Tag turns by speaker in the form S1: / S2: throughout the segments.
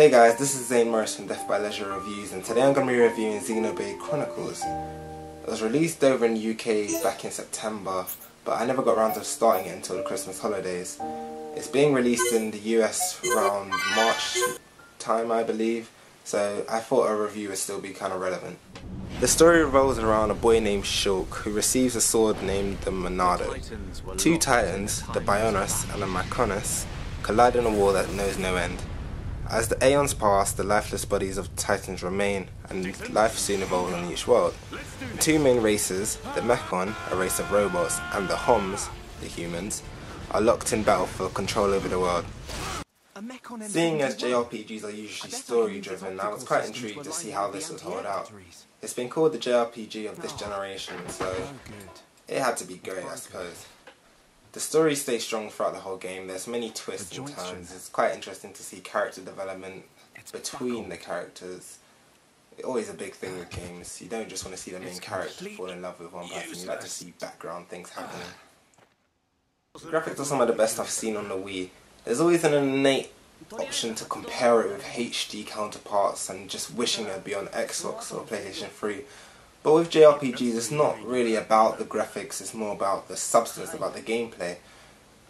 S1: Hey guys, this is Zane from Death by Leisure Reviews, and today I'm going to be reviewing Xenoblade Chronicles. It was released over in the UK back in September, but I never got around to starting it until the Christmas holidays. It's being released in the US around March time, I believe, so I thought a review would still be kind of relevant. The story revolves around a boy named Shulk who receives a sword named the Monado. Two titans, the Bionis and the Maconus, collide in a war that knows no end. As the aeons pass, the lifeless bodies of titans remain, and life soon evolves on each world. The two main races, the Mechon, a race of robots, and the Homs, the humans, are locked in battle for control over the world. Seeing as JRPGs are usually story driven, I was quite intrigued to see how this would hold out. It's been called the JRPG of this generation, so it had to be great, I suppose. The story stays strong throughout the whole game. There's many twists and turns. It's quite interesting to see character development between the characters. It's always a big thing with games. You don't just want to see the main character fall in love with one person. You like to see background things happening. The graphics are some of the best I've seen on the Wii. There's always an innate option to compare it with HD counterparts and just wishing it would be on Xbox or PlayStation 3. But with JRPGs, it's not really about the graphics, it's more about the substance, about the gameplay.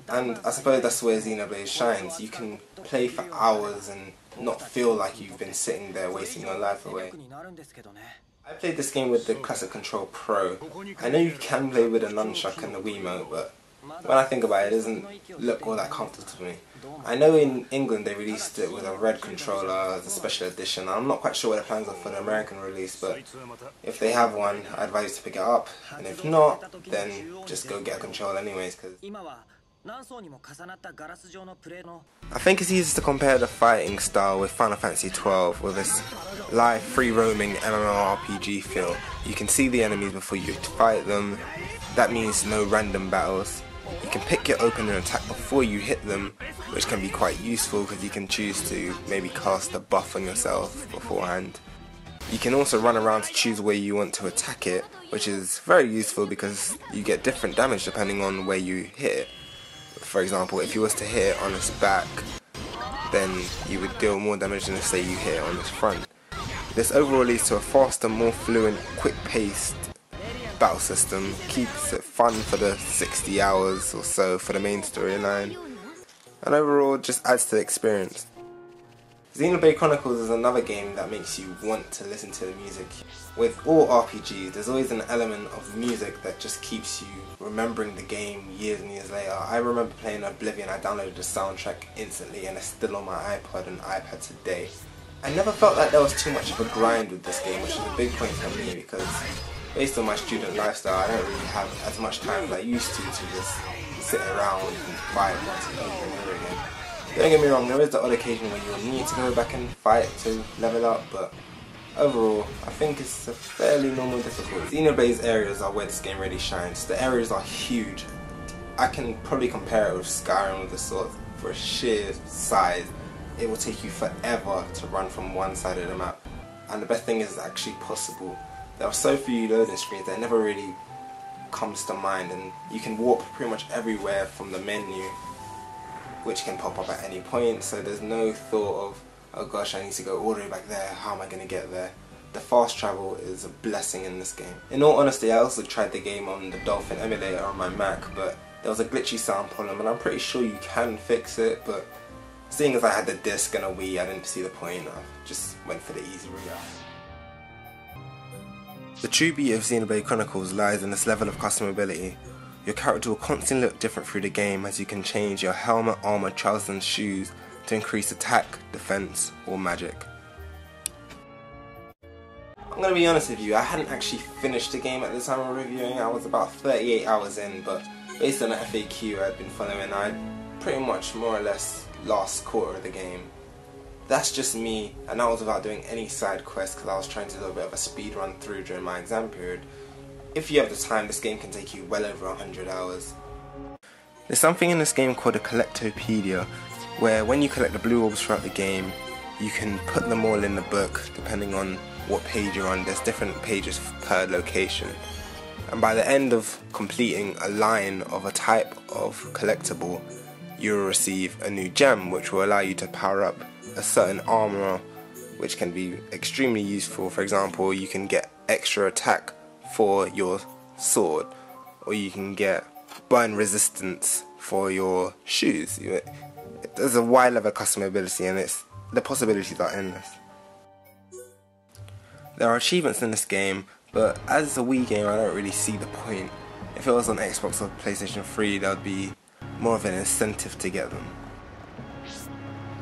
S1: And I suppose that's where Xenoblade shines. You can play for hours and not feel like you've been sitting there wasting your life away. I played this game with the Classic Control Pro. I know you can play with a nunchuck and the Wiimote, but when I think about it, it doesn't look all that comfortable to me. I know in England they released it with a red controller as a special edition. I'm not quite sure what the plans are for the American release, but if they have one, I advise you to pick it up, and if not, then just go get a controller anyways. Cause I think it's easiest to compare the fighting style with Final Fantasy XII with its live free-roaming MMORPG feel. You can see the enemies before you fight them. That means no random battles. You can pick your opening attack before you hit them, which can be quite useful because you can choose to maybe cast a buff on yourself beforehand. You can also run around to choose where you want to attack it, which is very useful because you get different damage depending on where you hit it. For example, if you was to hit it on its back, then you would deal more damage than if say you hit it on its front. This overall leads to a faster, more fluent, quick-paced battle system, keeps it fun for the 60 hours or so for the main storyline, and overall just adds to the experience. Xenoblade Chronicles is another game that makes you want to listen to the music. With all RPGs, there's always an element of music that just keeps you remembering the game years and years later. I remember playing Oblivion, I downloaded the soundtrack instantly and it's still on my iPod and iPad today. I never felt like there was too much of a grind with this game, which is a big point for me because based on my student lifestyle, I don't really have as much time as I used to just sit around and fight once and over again. Don't get me wrong, there is the odd occasion where you'll need to go back and fight to level up, but overall, I think it's a fairly normal difficulty. Xenoblade's areas are where this game really shines. The areas are huge. I can probably compare it with Skyrim with the sort for sheer size. It will take you forever to run from one side of the map, and the best thing is it's actually possible. There are so few loading screens that it never really comes to mind, and you can warp pretty much everywhere from the menu, which can pop up at any point, so there's no thought of, oh gosh, I need to go all the way back there, how am I going to get there? The fast travel is a blessing in this game. In all honesty, I also tried the game on the Dolphin emulator on my Mac, but there was a glitchy sound problem, and I'm pretty sure you can fix it, but seeing as I had the disc and a Wii, I didn't see the point. I just went for the easy route. The true beauty of Xenoblade Chronicles lies in this level of customability. Your character will constantly look different through the game as you can change your helmet, armor, trousers and shoes to increase attack, defense or magic. I'm going to be honest with you, I hadn't actually finished the game at the time of reviewing. I was about 38 hours in, but based on the FAQ I'd been following, I pretty much more or less last quarter of the game. That's just me, and that was without doing any side quests because I was trying to do a bit of a speed run through during my exam period. If you have the time, this game can take you well over 100 hours. There's something in this game called a Collectopedia, where when you collect the blue orbs throughout the game, you can put them all in the book depending on what page you're on. There's different pages per location. And by the end of completing a line of a type of collectible, you will receive a new gem which will allow you to power up a certain armor which can be extremely useful. For example, you can get extra attack for your sword, or you can get burn resistance for your shoes. There's a wide level of customability, and the possibilities are endless. There are achievements in this game, but as a Wii game I don't really see the point. If it was on Xbox or PlayStation 3, there would be more of an incentive to get them.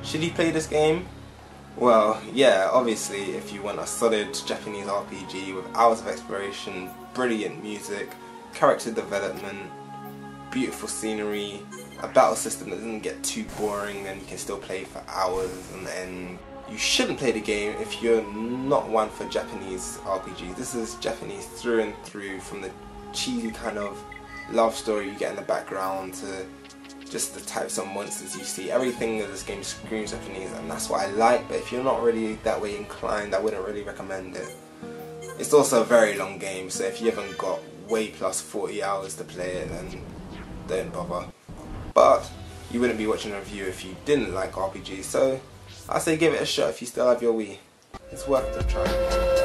S1: Should you play this game? Well, yeah, obviously if you want a solid Japanese RPG with hours of exploration, brilliant music, character development, beautiful scenery, a battle system that doesn't get too boring and you can still play for hours on end. You shouldn't play the game if you're not one for Japanese RPGs. This is Japanese through and through, from the cheesy kind of love story you get in the background to just the types of monsters you see. Everything in this game screams Japanese, and that's what I like, but if you're not really that way inclined, I wouldn't really recommend it. It's also a very long game, so if you haven't got way plus 40 hours to play it, then don't bother. But you wouldn't be watching a review if you didn't like RPGs, so I say give it a shot if you still have your Wii. It's worth the try.